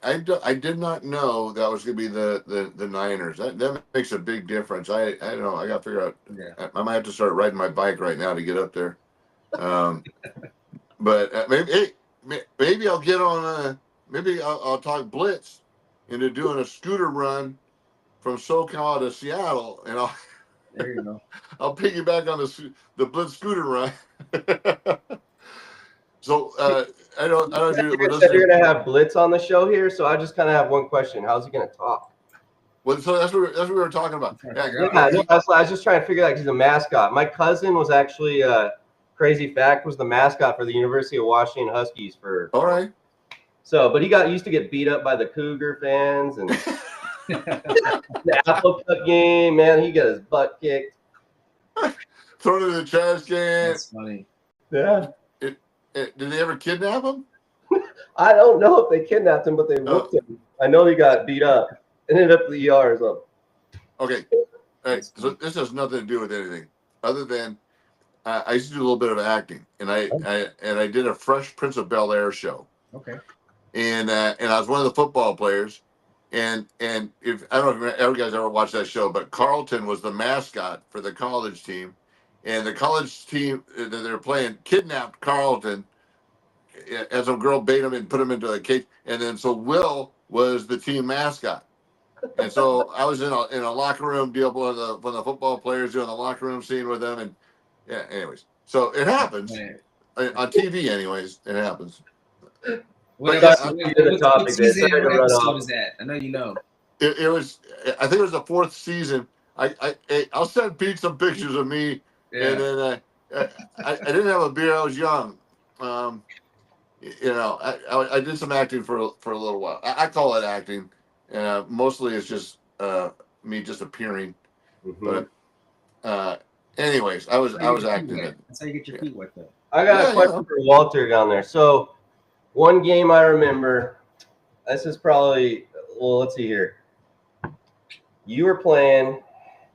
I did not know that was going to be the Niners. That makes a big difference. I don't know. I got to figure out. Yeah. I might have to start riding my bike right now to get up there. But maybe I'll get on maybe I'll talk Blitz into doing a scooter run from SoCal to Seattle, and there you go. I'll piggyback on the Blitz scooter run. So I don't do it. You said you're gonna have Blitz on the show here, so I just kind of have one question: how's he gonna talk? Well, so that's what we were talking about. I was just trying to figure out. He's a mascot. My cousin was actually crazy fact was the mascot for the University of Washington Huskies for. All right. So, but he used to get beat up by the Cougar fans and the Apple Cup game. Man, he got his butt kicked. Thrown in the trash can. That's funny. Yeah. Did they ever kidnap him? I don't know if they kidnapped him, but they whooped him. I know he got beat up. Ended up the ER or something. Okay. All right. So this has nothing to do with anything other than I used to do a little bit of acting, and I did a Fresh Prince of Bel-Air show. Okay. And I was one of the football players, and if I don't know if you guys ever watched that show, but Carlton was the mascot for the college team, and the college team that they were playing kidnapped Carlton, as a girl bait him and put him into a cage, and then so Will was the team mascot, and so I was in a locker room deal with the football players doing the locker room scene with them, and yeah, anyways, so it happens on TV, anyways, it happens. What But episode, yeah, the topic what there. season, Sorry to what run episode off. is that? I know you know. It was, I think it was the 4th season. I'll send Pete some pictures of me, and then I didn't have a beard. I was young. You know, I did some acting for a little while. I call it acting, and mostly it's just me just appearing. Mm-hmm. But anyways, I was acting. That's how you get your feet wet, though. I got a question for Walter down there. So, one game I remember, this is probably, well, let's see here. You were playing,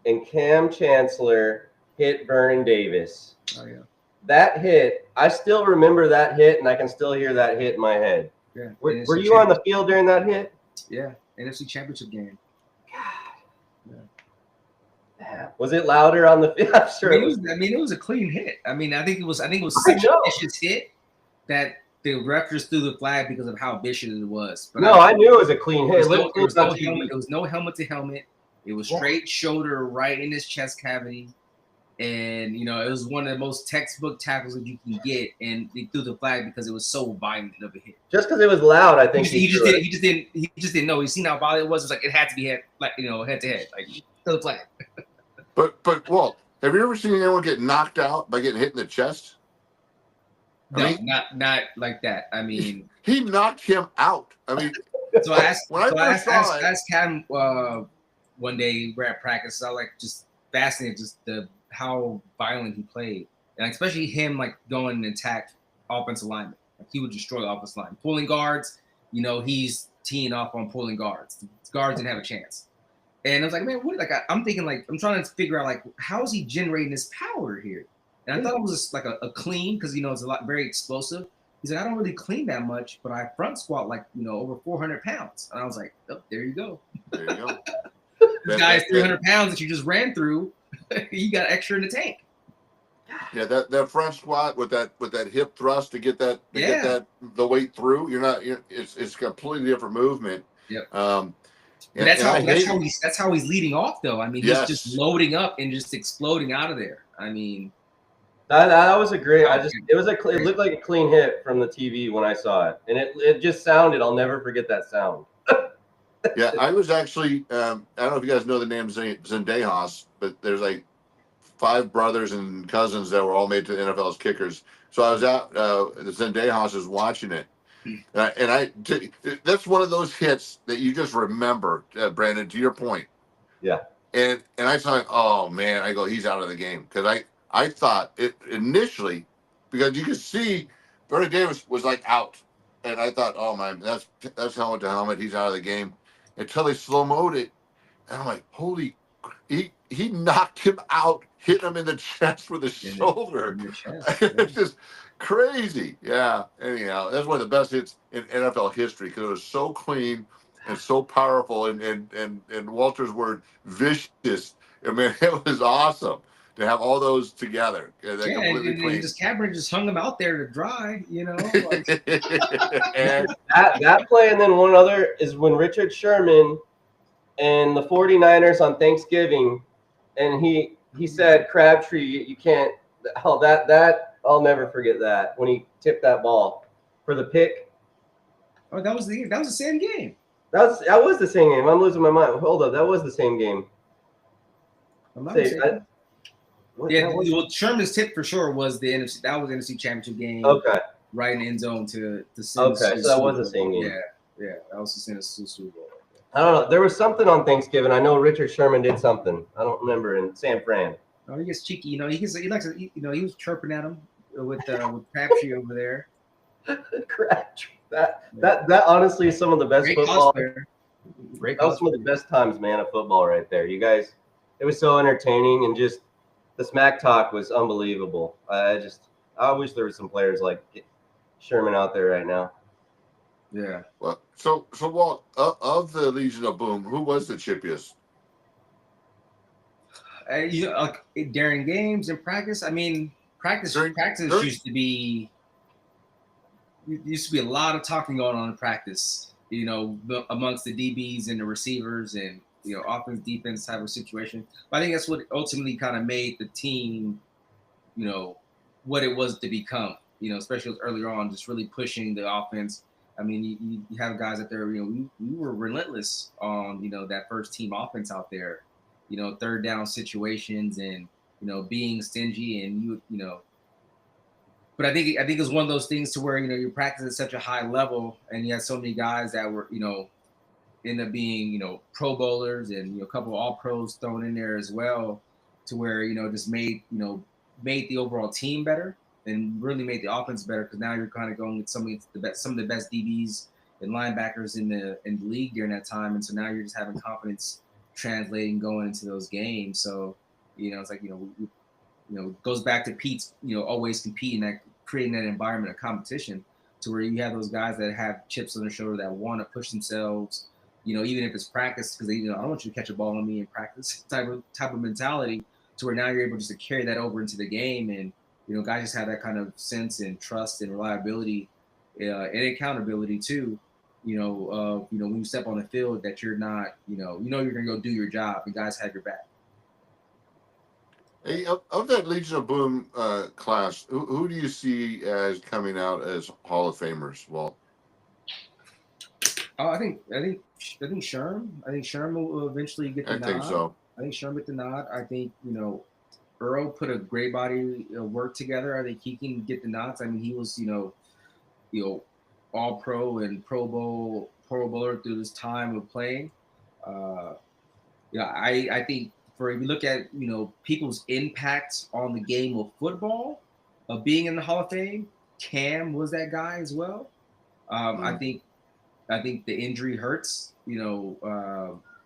and Cam Chancellor hit Vernon Davis. Oh, yeah. That hit, I still remember that hit, and I can still hear that hit in my head. Yeah. Were you on the field during that hit? Yeah. NFC Championship game. Was it louder on the field? I'm sure it was a clean hit. I think it was such a vicious hit that the referees threw the flag because of how vicious it was. But I knew it was a clean hit. There was no helmet to helmet. It was straight shoulder right in his chest cavity. And, you know, it was one of the most textbook tackles that you can get. And they threw the flag because it was so violent of a hit. Just because it was loud, I think he just didn't know. He seen how violent it was. It was like it had to be head to head. Like, throw the flag. But Walt, have you ever seen anyone get knocked out by getting hit in the chest? No, not like that. I mean, he knocked him out. I mean, so I asked Cam one day we're at practice. I was like just fascinated just how violent he played, and especially him like going and attack offensive linemen. Like he would destroy the offensive line, pulling guards. You know, he's teeing off on pulling guards. The guards didn't have a chance. And I was like, man, what? Like, I'm thinking, like, I'm trying to figure out, like, how is he generating this power here? And I thought it was just like a clean, because, you know, it's very explosive. He's like, I don't really clean that much, but I front squat, like, you know, over 400 pounds. And I was like, oh, there you go. There you go. This guy's 300 pounds that you just ran through. You got extra in the tank. Yeah, that front squat with that hip thrust to get the weight through. It's a completely different movement. Yep. That's how he's leading off, though. I mean, he's just loading up and just exploding out of there. I mean, that was a great. It looked like a clean hit from the TV when I saw it, and it just sounded. I'll never forget that sound. Yeah, I was actually. I don't know if you guys know the name Zendejas, but there's like 5 brothers and cousins that were all made to the NFL as kickers. So I was out. The Zendejas is watching it. That's one of those hits that you just remember, Brandon, to your point. Yeah. And I thought, oh man, I go, he's out of the game. Because I thought it initially, because you could see Vernon Davis was like out. And I thought, oh man, that's helmet to helmet, he's out of the game. Until they slow-moed it. And I'm like, holy, he knocked him out, hit him in the chest with his shoulder. It's just crazy. Yeah. Anyhow, that's one of the best hits in NFL history because it was so clean and so powerful and Walter's word, vicious. I mean, it was awesome to have all those together. And just Cameron just hung him out there to dry, you know. Like. And that play, and then one other is when Richard Sherman and the 49ers on Thanksgiving, and he said, Crabtree, you can't. Oh, that I'll never forget that when he tipped that ball for the pick. Oh, that was the same game. That was the same game. I'm losing my mind. Hold up, that was the same game. I'm not mistaken. Well, Sherman's tip for sure was the NFC. That was the NFC Championship game. Okay. Right in the end zone to send. Okay, so that was the same game. Yeah, that was the same Super Bowl. I don't know. There was something on Thanksgiving. I know Richard Sherman did something. I don't remember in San Fran. Oh, he gets cheeky. You know, he likes to. You know, he was chirping at him with Crabtree over there. Crabtree. That honestly is some of the best football. That was some of the best times, man, of football right there. You guys, it was so entertaining and just the smack talk was unbelievable. I wish there were some players like Sherman out there right now. Yeah. Well, so Walt, of the Legion of Boom, who was the chippiest? You know, like during games and practice. I mean, practice used to be a lot of talking going on in practice. You know, amongst the DBs and the receivers and offense defense type of situation. But I think that's what ultimately kind of made the team, what it was to become. Especially earlier on, just really pushing the offense. I mean, you have guys out there. We were relentless on that first team offense out there. Third down situations and being stingy and But I think it was one of those things to where you practice at such a high level and you had so many guys that were end up being Pro Bowlers and a couple of All Pros thrown in there as well, to where just made the overall team better and really made the offense better, because now you're kind of going with some of the best DBs and linebackers in the league during that time, and so now you're just having confidence translating going into those games. So it's like it goes back to Pete's always competing, that creating that environment of competition to where you have those guys that have chips on their shoulder that want to push themselves, even if it's practice, because I don't want you to catch a ball on me in practice type of mentality, to where now you're able just to carry that over into the game. And guys just have that kind of sense and trust and reliability and accountability too. When you step on the field, that you're not, you're gonna go do your job, and guys have your back. Hey, of that Legion of Boom class, who do you see as coming out as Hall of Famers, Walt? Oh, I think Sherm. I think Sherm will eventually get the nod. I think so. I think Sherm get the nod. I think Earl put a great body of work together. I think he can get the nods. I mean, he was All Pro and Pro Bowler through this time of playing. I think if you look at people's impact on the game of football, of being in the Hall of Fame, Cam was that guy as well. I think the injury hurts.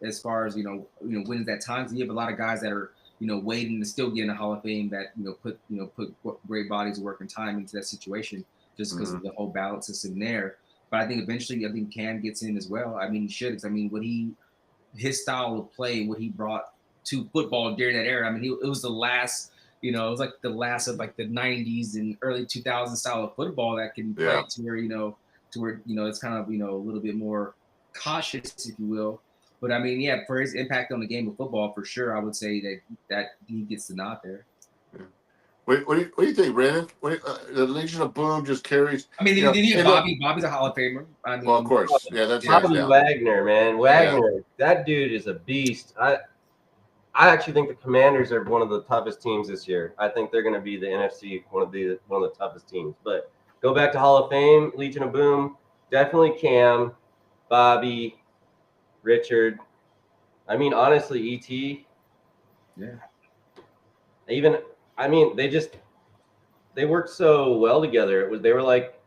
As far as wins that time. So you have a lot of guys that are waiting to still get in the Hall of Fame that put great bodies of work and time into that situation, just because of the whole balance system there. But I think eventually, Cam gets in as well. I mean, he should. I mean, his style of play, what he brought to football during that era. I mean, it was the last. It was like the last of like the '90s and early 2000s style of football that can play to where it's kind of a little bit more cautious, if you will. But I mean, yeah, for his impact on the game of football, for sure, I would say that he gets the nod there. Yeah. What do you think, Brandon? The Legion of Boom just carries. I mean, then you have Bobby. Bobby's a Hall of Famer. I mean, well, of course, yeah, that's Bobby Wagner, man. That dude is a beast. I actually think the Commanders are one of the toughest teams this year. I think they're going to be the NFC one of the toughest teams. But go back to Hall of Fame, Legion of Boom, definitely Cam, Bobby, Richard. I mean, honestly, E.T. Yeah. They worked so well together. They're like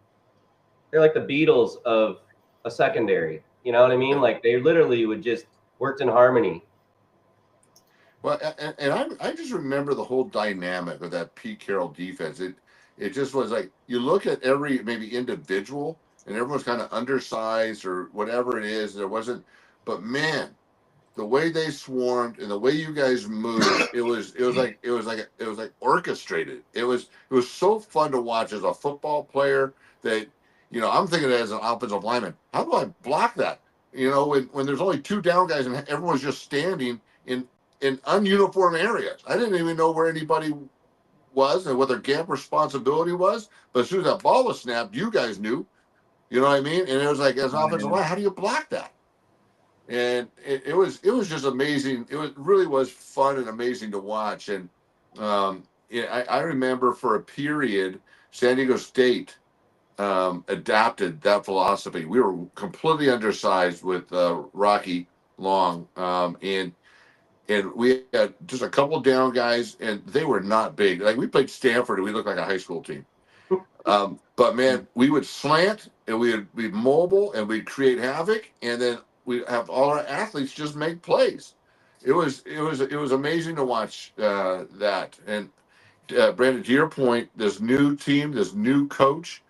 the Beatles of a secondary. You know what I mean? Like, they literally worked in harmony. Well, and I just remember the whole dynamic of that Pete Carroll defense. It just was like, you look at every maybe individual and everyone's kind of undersized or whatever it is. There wasn't, but man, the way they swarmed and the way you guys moved, it was like orchestrated. It was so fun to watch as a football player that, I'm thinking as an offensive lineman, how do I block that? When there's only two down guys and everyone's just standing in ununiform areas. I didn't even know where anybody was and what their gap responsibility was. But as soon as that ball was snapped, you guys knew. You know what I mean? And it was like, as an offensive line, how do you block that? And it was just amazing. It really was fun and amazing to watch. And I remember for a period, San Diego State adapted that philosophy. We were completely undersized with Rocky Long, and we had just a couple down guys, and they were not big. Like, we played Stanford, and we looked like a high school team. But man, we would slant, and we'd be mobile, and we'd create havoc, and then we'd have all our athletes just make plays. it was amazing to watch that. And Brandon, to your point, this new team, this new coach,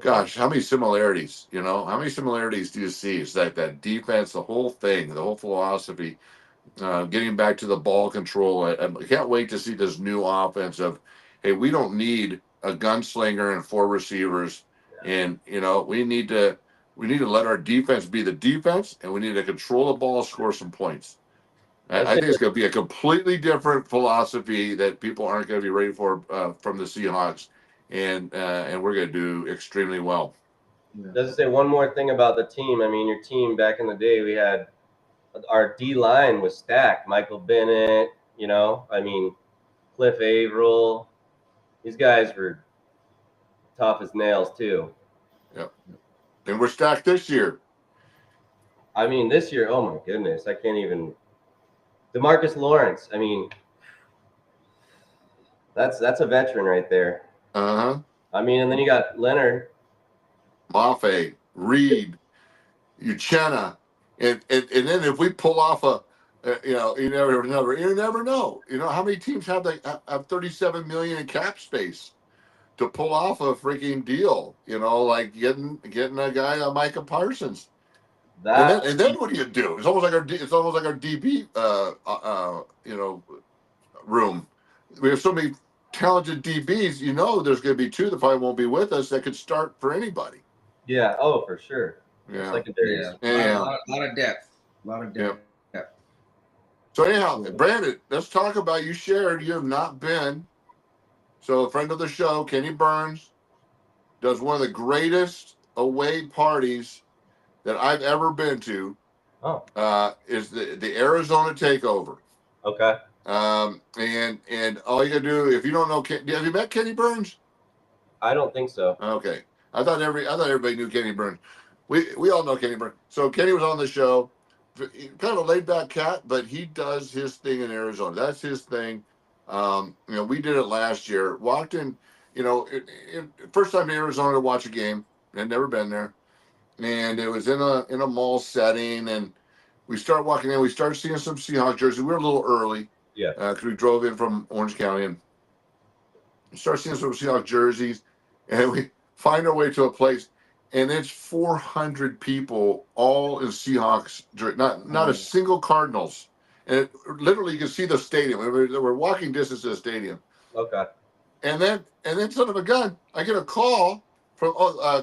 gosh, how many similarities? You know, how many similarities do you see? It's that defense, the whole thing, the whole philosophy. Getting back to the ball control, I can't wait to see this new offense of, hey, we don't need a gunslinger and 4 receivers, and you know we need to let our defense be the defense, and we need to control the ball, score some points. I think it's going to be a completely different philosophy that people aren't going to be ready for from the Seahawks, and we're going to do extremely well. Does it say one more thing about the team? I mean, your team back in the day, we had our D line was stacked. Michael Bennett, you know, I mean, Cliff Averill. These guys were tough as nails too. Yep. And we're stacked this year. I mean, this year, oh my goodness, I can't even. DeMarcus Lawrence, I mean, that's a veteran right there. Uh huh. I mean, and then you got Leonard, Mafe, Reed, Uchenna, and then if we pull off you never know. You know how many teams have 37 million in cap space to pull off a freaking deal? You know, like getting a guy like Micah Parsons. And then what do you do? It's almost like our DB room. We have so many talented DBs. You know, there's going to be 2 that probably won't be with us that could start for anybody. Yeah. Oh, for sure. Yeah. Secondaries. Yeah. A lot of depth. A lot of depth. Yeah. So anyhow, Brandon, let's talk about, you shared you have not been. So a friend of the show, Kenny Burns, does one of the greatest away parties that I've ever been to. Oh. Is the Arizona Takeover. Okay. And all you gotta do, if you don't know, have you met Kenny Burns? I don't think so. Okay. I thought everybody knew Kenny Burns. We all know Kenny Burns. So Kenny was on the show, kind of a laid back cat, but he does his thing in Arizona. That's his thing. You know, we did it last year. Walked in, you know, first time in Arizona to watch a game. I'd never been there, and it was in a mall setting, and we start walking in. We start seeing some Seahawks jerseys. We were a little early, because we drove in from Orange County, and we start seeing some Seahawks jerseys, and we find our way to a place, and it's 400 people, all in Seahawks, not a single Cardinals. And literally you can see the stadium. We're walking distance to the stadium. Okay. And then son of a gun, I get a call from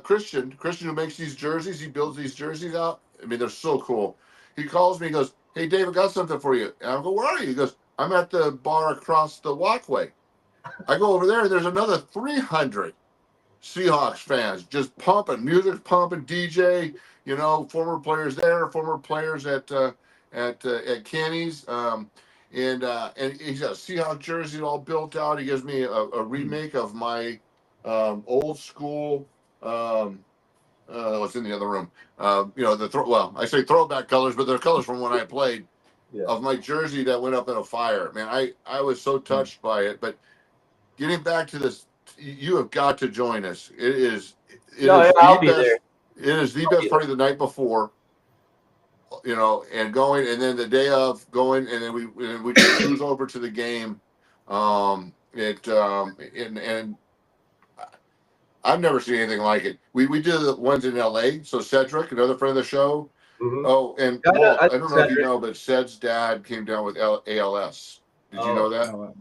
Christian who makes these jerseys. He builds these jerseys out. I mean, they're so cool. He calls me, he goes, "Hey Dave, I got something for you." And I go, "Where are you?" He goes, "I'm at the bar across the walkway." I go over there, and there's another 300 Seahawks fans just pumping, music pumping, DJ, you know, former players there, former players at Kenny's, and he's got a Seahawks jersey all built out. He gives me a remake of my old school, what's in the other room, you know, I say throwback colors, but they're colors from when I played, of my jersey that went up in a fire. Man, I was so touched by it. But getting back to this, you have got to join us. I'll be there. It is the best party the night before, you know, and going, and then the day of going, and then we cruise over to the game. And I've never seen anything like it. We did the ones in LA. So Cedric, another friend of the show. Mm-hmm. Oh, and Walt, I don't know if you know, but Ced's dad came down with ALS. Did you know that?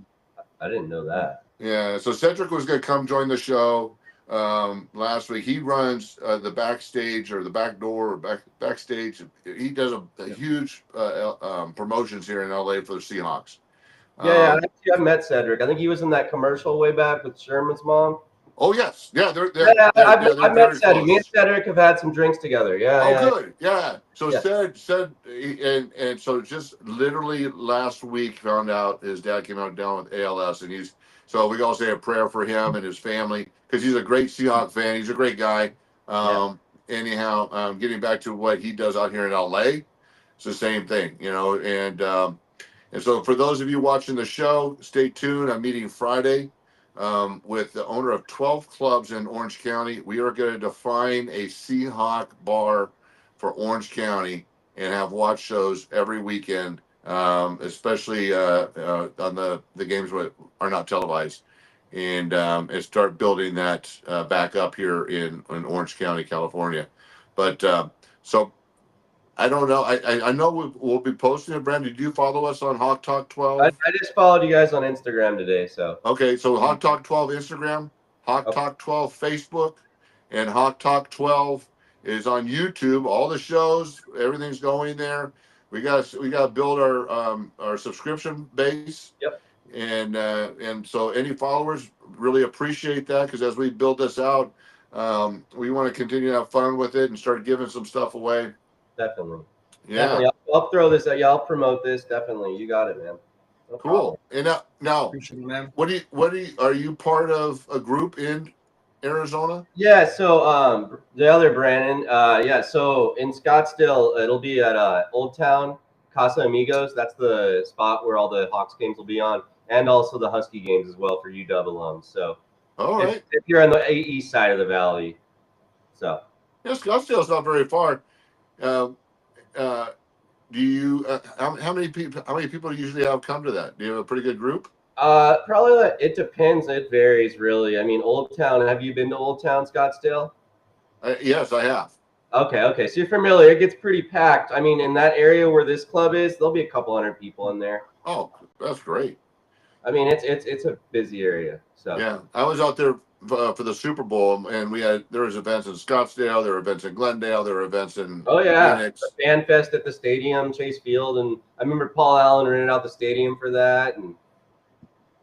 I didn't know that. Yeah, so Cedric was going to come join the show last week. He runs the backstage, or the back door, or backstage. He does a huge promotions here in LA for the Seahawks. I met Cedric. I think he was in that commercial way back with Sherman's mom. Oh yes, yeah, I met Cedric. Me and Cedric have had some drinks together. Good, yeah. So Ced, and so just literally last week found out his dad came out down with ALS, and so we all say a prayer for him and his family, because he's a great Seahawks fan. He's a great guy. Anyhow, getting back to what he does out here in LA, it's the same thing, you know. And so for those of you watching the show, stay tuned. I'm meeting Friday with the owner of 12 clubs in Orange County. We are going to define a Seahawk bar for Orange County and have watch shows every weekend especially on the games that are not televised, and start building that back up here in Orange County, California. But so I don't know. I know we'll be posting it. Brandon, did you follow us on Hawk Talk I 12? just followed you guys on Instagram today, so Okay, so Hawk Talk 12 Instagram, Hawk okay. Talk 12 Facebook, and Hawk Talk 12 is on YouTube. All the shows, everything's going there. We got to build our subscription base, Yep, and so any followers really appreciate that, because as we build this out, we want to continue to have fun with it and start giving some stuff away. definitely. Yeah, Definitely. I'll throw this at you. I'll promote this. Definitely. You got it, man. No problem. cool. And now, Appreciate it, man. are you part of a group in Arizona? Yeah, so the other Brandon, yeah, so in Scottsdale, it'll be at Old Town Casa Amigos. That's the spot where all the Hawks games will be on, and also the Husky games as well for UW alums. So All right. if you're on the east side of the valley, so Yeah, Scottsdale's not very far. Uh, do you? How many people? How many people usually have come to that? Do you have a pretty good group? probably it depends. It varies really. I mean, Old Town. Have you been to Old Town Scottsdale? Yes, I have. Okay. So you're familiar. It gets pretty packed. I mean, in that area where this club is, there'll be a couple hundred people in there. Oh, that's great. I mean, it's a busy area. So Yeah, I was out there for the Super Bowl, and there was events in Scottsdale, there were events in Glendale, there were events in oh yeah, Phoenix. a fan fest at the stadium, Chase Field, and I remember Paul Allen rented out the stadium for that, and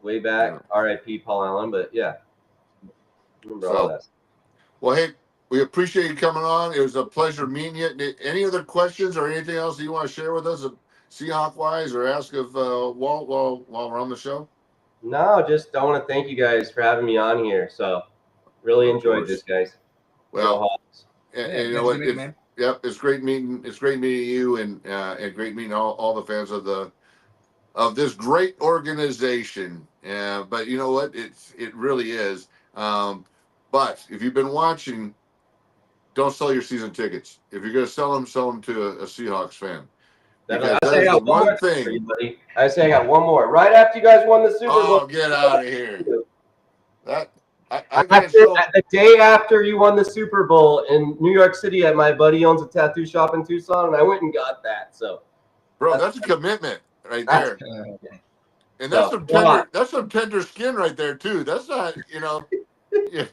way back, Yeah. R.I.P. Paul Allen. But yeah, I remember all that. Well, hey, we appreciate you coming on. It was a pleasure meeting you. Any other questions or anything else that you want to share with us, Seahawk wise, or ask of Walt while we're on the show? No, just I want to thank you guys for having me on here. So really Of enjoyed course. this, guys. Go Well, Hawks. and Yeah, you know what? good, man. Yep, it's great meeting. It's great meeting you, and great meeting all the fans of this great organization. But you know what? It really is. But if you've been watching, don't sell your season tickets. If you're going to sell them to a Seahawks fan. Because I that say I is the got one one more for thing. you, buddy. I say I got one more. Right after you guys won the Super Bowl. Oh, get out of here! That I can't After, show. the day after you won the Super Bowl in New York City, my buddy owns a tattoo shop in Tucson, and I went and got that. So, Bro, that's a commitment right there. And that's So, that's some tender skin right there too. That's not, yeah.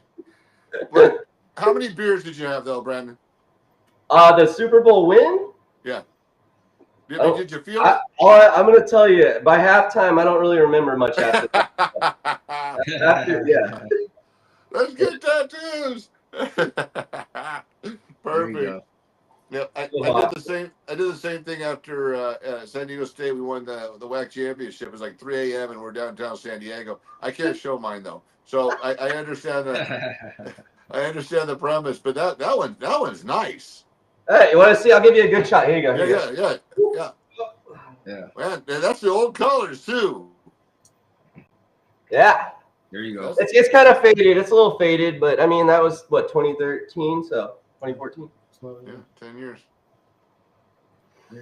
But how many beers did you have though, Brandon? the Super Bowl win. Yeah. Oh, Did you feel it? I'm going to tell you, by halftime, I don't really remember much after that. Yeah. Let's get tattoos. Perfect. Yeah, I did the same. I did the same thing after San Diego State. We won the WAC championship. It was like 3 a.m. and we're downtown San Diego. I can't show mine though, so I understand that. I understand the premise, but that one's nice. Hey, you want to see? I'll give you a good shot. Here you go. Yeah. Man, that's the old colors too. Yeah. There you go. It's kind of faded. It's a little faded, but I mean that was what 2013, so 2014. Yeah, 10 years.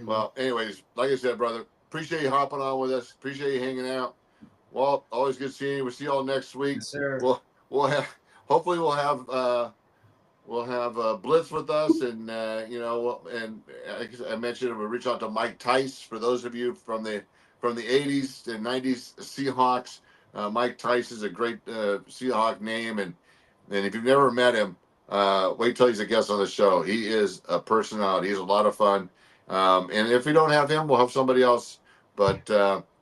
Well, anyways, like I said, brother, appreciate you hopping on with us. Appreciate you hanging out. Walt, always good seeing you. We'll see you all next week. Yes, sir. We'll have hopefully we'll have Blitz with us, and and I mentioned we'll reach out to Mike Tice for those of you from the 80s and 90s Seahawks. Mike Tice is a great Seahawk name, and if you've never met him, wait till he's a guest on the show. He is a personality. He's a lot of fun. And if we don't have him, we'll have somebody else. But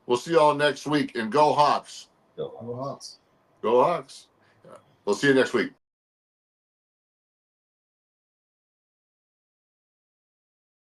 we'll see you all next week. And go Hawks. Go Hawks. Go Hawks. We'll see you next week.